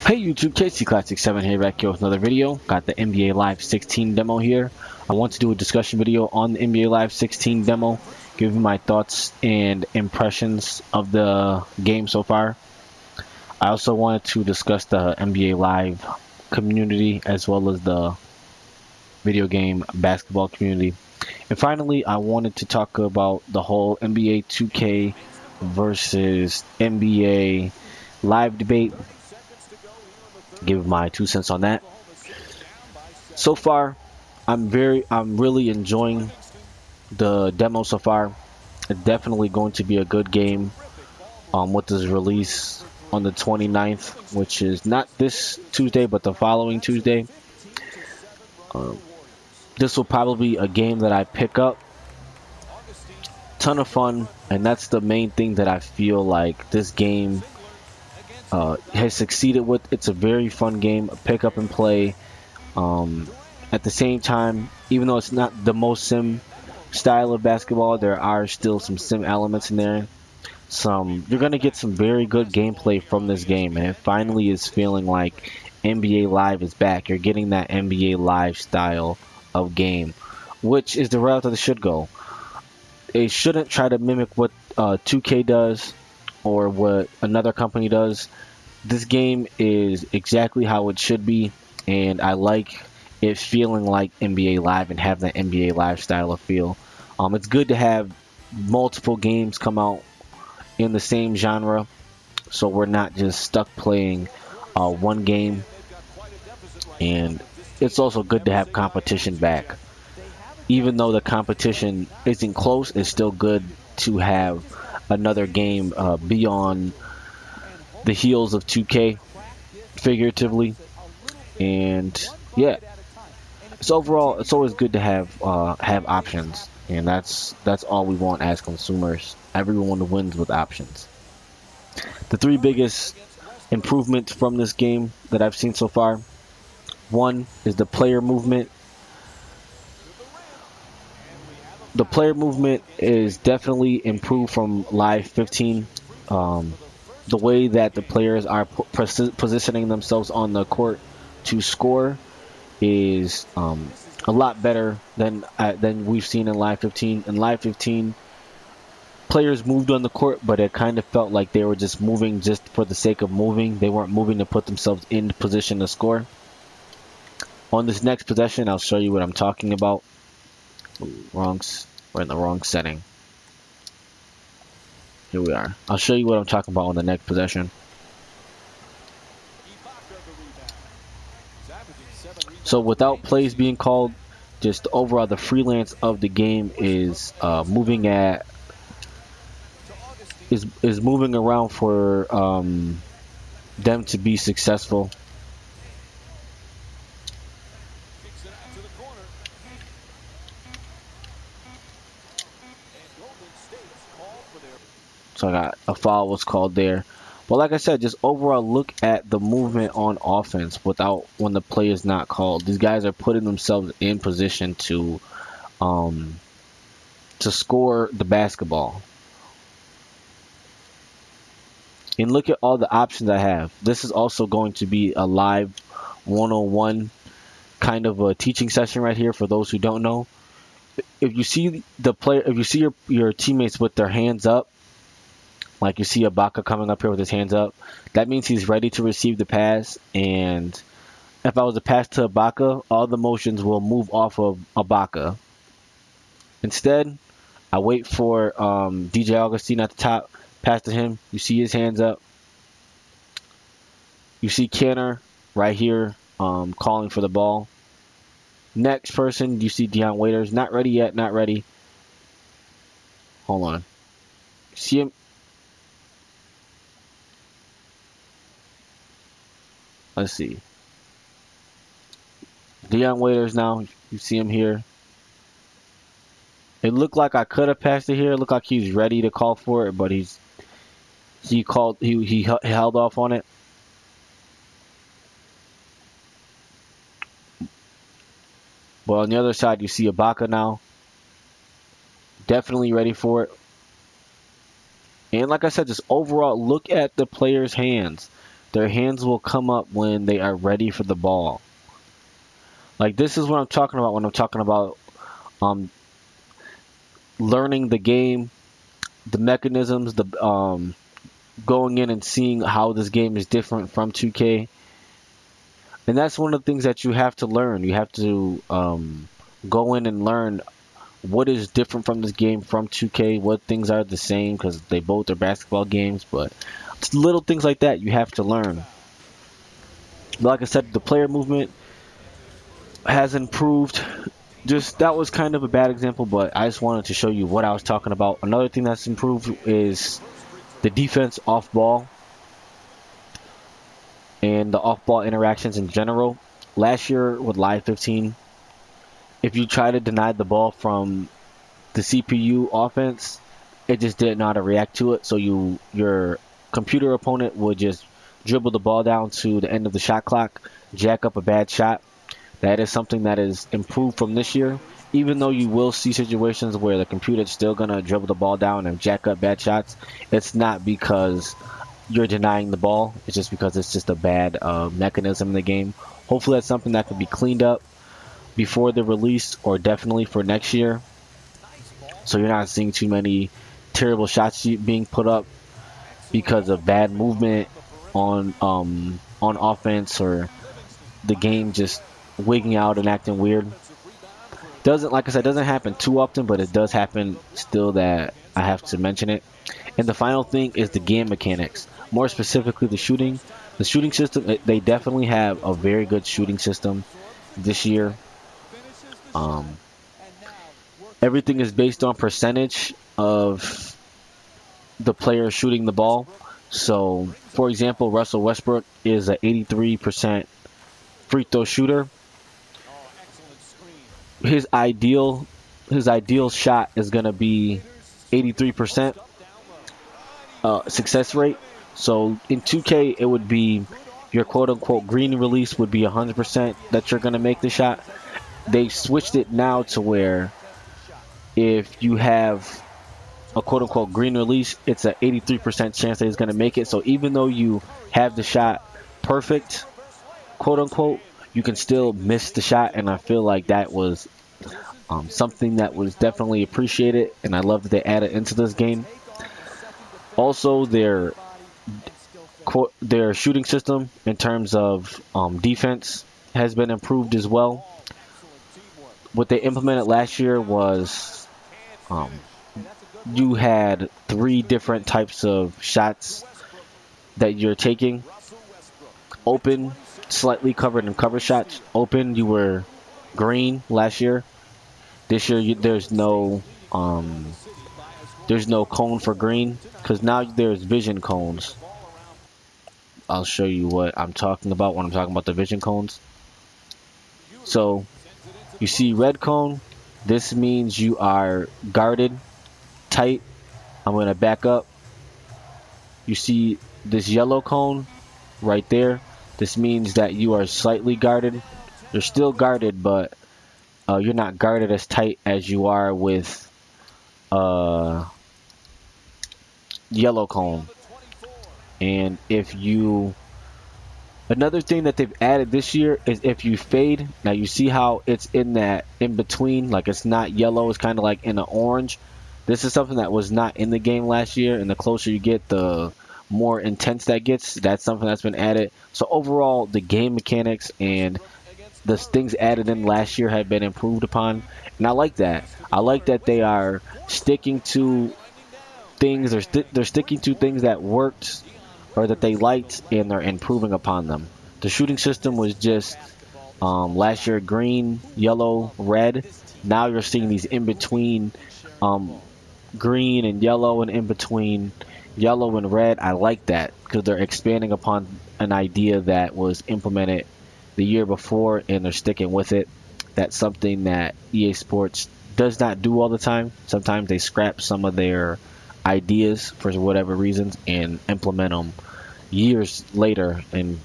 Hey YouTube, KC Classic 7 here, back here with another video. Got the NBA Live 16 demo here. I want to do a discussion video on the NBA Live 16 demo, give you my thoughts and impressions of the game so far. I also wanted to discuss the NBA Live community as well as the video game basketball community. And finally, I wanted to talk about the whole NBA 2K versus NBA Live debate. Give my 2 cents on that. So far, I'm really enjoying the demo so far. It's definitely going to be a good game with this release on the 29th, which is not this Tuesday but the following Tuesday. This will probably be a game that I pick up. Ton of fun, and that's the main thing that I feel like this game has succeeded with. It's a very fun game, pick up and play. At the same time, even though it's not the most sim style of basketball, there are still some sim elements in there. You're gonna get some very good gameplay from this game, and it finally is feeling like NBA Live is back. You're getting that NBA Live style of game, which is the route that it should go. It shouldn't try to mimic what 2K does or what another company does. This game is exactly how it should be, and I like it feeling like NBA Live and have that NBA Live style of feel. It's good to have multiple games come out in the same genre, so we're not just stuck playing one game. And it's also good to have competition back. Even though the competition isn't close, it's still good to have another game beyond the heels of 2K, figuratively. And yeah, it's always good to have options, and that's all we want as consumers. Everyone wins with options. The three biggest improvements from this game that I've seen so far: one is the player movement. The player movement is definitely improved from Live 15. The way that the players are positioning themselves on the court to score is a lot better than we've seen in Live 15. In Live 15, players moved on the court, but it kind of felt like they were just moving just for the sake of moving. They weren't moving to put themselves in position to score. On this next possession, I'll show you what I'm talking about. We're in the wrong setting. Here we are. I'll show you what I'm talking about on the next possession. So without plays being called, just overall the freelance of the game is moving around for them to be successful. So I got a foul was called there. But like I said, just overall look at the movement on offense when the play is not called. These guys are putting themselves in position to score the basketball. And look at all the options I have. This is also going to be a live 101 kind of a teaching session right here for those who don't know. If you see your teammates with their hands up, like you see Ibaka coming up here with his hands up, that means he's ready to receive the pass. And if I was to pass to Ibaka, all the motions will move off of Ibaka. Instead, I wait for DJ Augustine at the top, pass to him. You see his hands up. You see Kenner right here calling for the ball. Next person, you see Dion Waiters. Not ready yet, not ready. Hold on. See him? Let's see. Dion Waiters now. You see him here. It looked like I could have passed it here. It looked like he's ready to call for it, but he held off on it. But on the other side, you see Ibaka now. Definitely ready for it. And like I said, just overall, look at the players' hands. Their hands will come up when they are ready for the ball. Like, this is what I'm talking about when I'm talking about um, learning the game, the mechanisms, the going in and seeing how this game is different from 2K. And that's one of the things that you have to learn. You have to go in and learn what is different from this game from 2K, what things are the same, because they both are basketball games, but it's little things like that you have to learn. But like I said, the player movement has improved. Just that was kind of a bad example, but I just wanted to show you what I was talking about. Another thing that's improved is the defense off ball and the off ball interactions in general. Last year with Live 15, if you try to deny the ball from the CPU offense, it just didn't know how to react to it. So your computer opponent would just dribble the ball down to the end of the shot clock, jack up a bad shot. That is something that is improved from this year. Even though you will see situations where the computer is still going to dribble the ball down and jack up bad shots, it's not because you're denying the ball. It's just because it's just a bad mechanism in the game. Hopefully that's something that can be cleaned up before the release, or definitely for next year, so you're not seeing too many terrible shots being put up because of bad movement on offense, or the game just wigging out and acting weird. Doesn't, like I said, doesn't happen too often, but it does happen still that I have to mention it. And the final thing is the game mechanics, more specifically the shooting. The shooting system, they definitely have a very good shooting system this year. Everything is based on percentage of the player shooting the ball. So, for example, Russell Westbrook is an 83% free throw shooter. His ideal shot is going to be 83% success rate. So in 2K, it would be your quote-unquote green release would be 100% that you're going to make the shot. They switched it now to where if you have a quote-unquote green release, it's an 83% chance that he's going to make it. So even though you have the shot perfect, quote-unquote, you can still miss the shot. And I feel like that was something that was definitely appreciated, and I love that they added into this game. Also, their shooting system in terms of defense has been improved as well. What they implemented last year was you had 3 different types of shots that you're taking. Open, slightly covered, and cover shots. Open, you were green last year. This year, there's no cone for green, because now there's vision cones. I'll show you what I'm talking about when I'm talking about the vision cones. So you see red cone. This means you are guarded tight. I'm going to back up. You see this yellow cone right there. This means that you are slightly guarded. You're still guarded, but you're not guarded as tight as you are with yellow cone. And another thing that they've added this year is if you fade. Now you see how it's in that in between, like it's not yellow, it's kind of like in an orange. This is something that was not in the game last year, and the closer you get, the more intense that gets. That's something that's been added. So overall, the game mechanics and the things added in last year have been improved upon, and I like that. I like that they are sticking to things. They're sticking to things that worked or that they liked, and they're improving upon them. The shooting system was just last year green, yellow, red. Now you're seeing these in between green and yellow, and in between yellow and red. I like that because they're expanding upon an idea that was implemented the year before, and they're sticking with it. That's something that EA Sports does not do all the time. Sometimes they scrap some of their ideas for whatever reasons and implement them years later and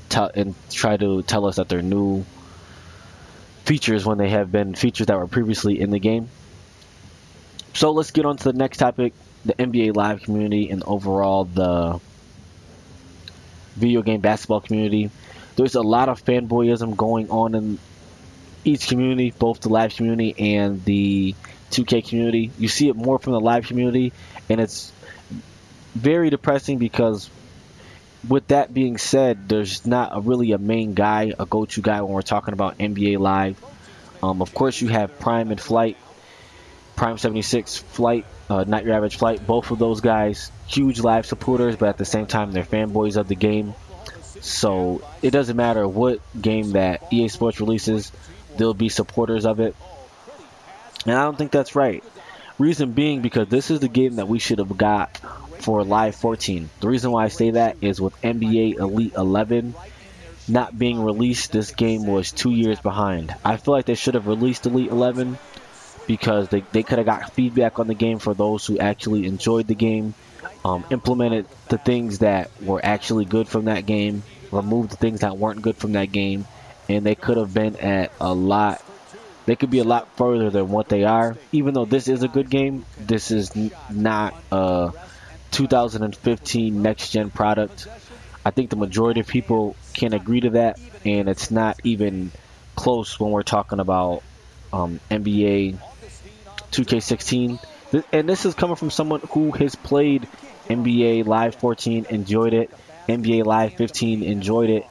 try to tell us that they're new features when they have been features that were previously in the game. So let's get on to the next topic, the NBA Live community and overall the video game basketball community. There's a lot of fanboyism going on in each community, both the live community and the 2K community. You see it more from the live community, and it's very depressing because with that being said, there's not really a main guy, a go-to guy when we're talking about NBA Live. Of course, you have Prime and Flight, Prime 76, Flight, Not Your Average Flight. Both of those guys, huge live supporters, but at the same time, they're fanboys of the game. So it doesn't matter what game that EA Sports releases, they'll be supporters of it. And I don't think that's right. Reason being because this is the game that we should have got for Live 14. The reason why I say that is with NBA Elite 11 not being released, this game was 2 years behind. I feel like they should have released Elite 11 because they could have got feedback on the game for those who actually enjoyed the game, implemented the things that were actually good from that game, removed the things that weren't good from that game, and they could have been at a lot. They could be a lot further than what they are. Even though this is a good game, this is not a 2015 next-gen product. I think the majority of people can agree to that, and it's not even close when we're talking about NBA 2K16. And this is coming from someone who has played NBA Live 14, enjoyed it, NBA Live 15, enjoyed it.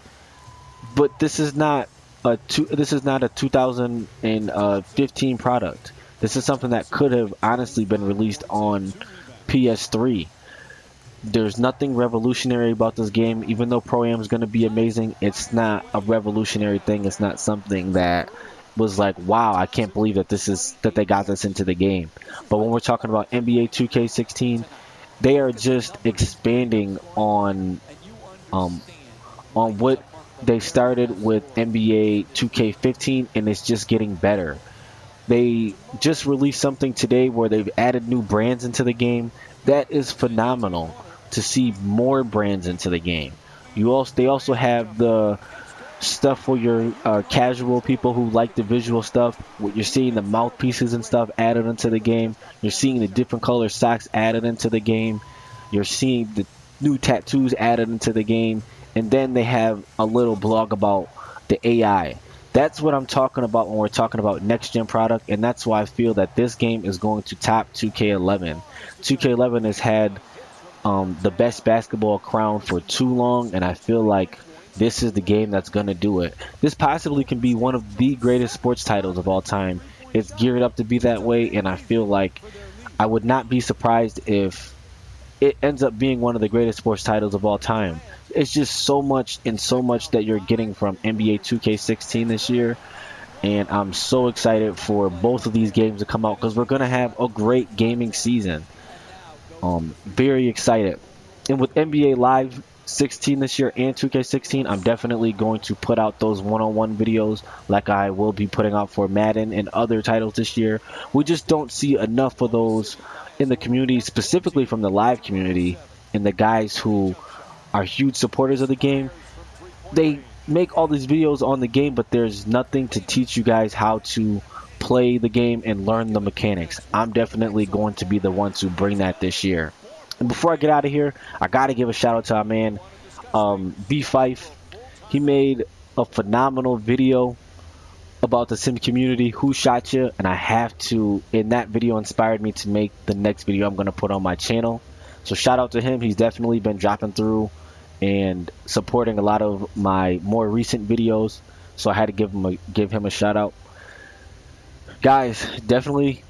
But this is not a 2015 product. This is something that could have honestly been released on PS3. There's nothing revolutionary about this game. Even though Pro-Am is going to be amazing, it's not a revolutionary thing. It's not something that was like, wow, I can't believe that they got this into the game. But when we're talking about NBA 2K16, they are just expanding on what they started with NBA 2K15, and it's just getting better. They just released something today where they've added new brands into the game. That is phenomenal to see more brands into the game. They also have the stuff for your casual people who like the visual stuff. You're seeing the mouthpieces and stuff added into the game. You're seeing the different color socks added into the game. You're seeing the new tattoos added into the game. And then they have a little blog about the AI. That's what I'm talking about when we're talking about next-gen product, and that's why I feel that this game is going to top 2K11. 2K11 has had the best basketball crown for too long, and I feel like this is the game that's going to do it. This possibly can be one of the greatest sports titles of all time. It's geared up to be that way, and I feel like I would not be surprised if it ends up being one of the greatest sports titles of all time. It's just so much that you're getting from NBA 2K16 this year, and I'm so excited for both of these games to come out because we're gonna have a great gaming season. Very excited. And with NBA Live 16 this year and 2K16, I'm definitely going to put out those one-on-one videos like I will be putting out for Madden and other titles this year. We just don't see enough of those in the community, specifically from the live community and the guys who are huge supporters of the game. They make all these videos on the game, but there's nothing to teach you guys how to play the game and learn the mechanics. I'm definitely going to be the one to bring that this year. And before I get out of here, I gotta give a shout out to our man B Fife. He made a phenomenal video about the sim community, who shot you, and I have to, in that video inspired me to make the next video I'm going to put on my channel. So shout out to him. He's definitely been dropping through and supporting a lot of my more recent videos, so I had to give him a shout out. Guys, definitely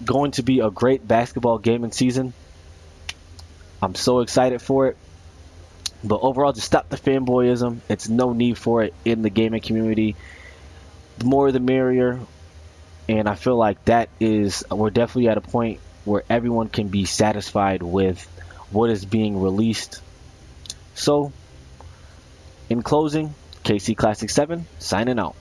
going to be a great basketball gaming season. I'm so excited for it. But overall, just stop the fanboyism. It's no need for it in the gaming community. The more the merrier, and I feel like we're definitely at a point where everyone can be satisfied with what is being released. So, in closing, KC Classic 7 signing out.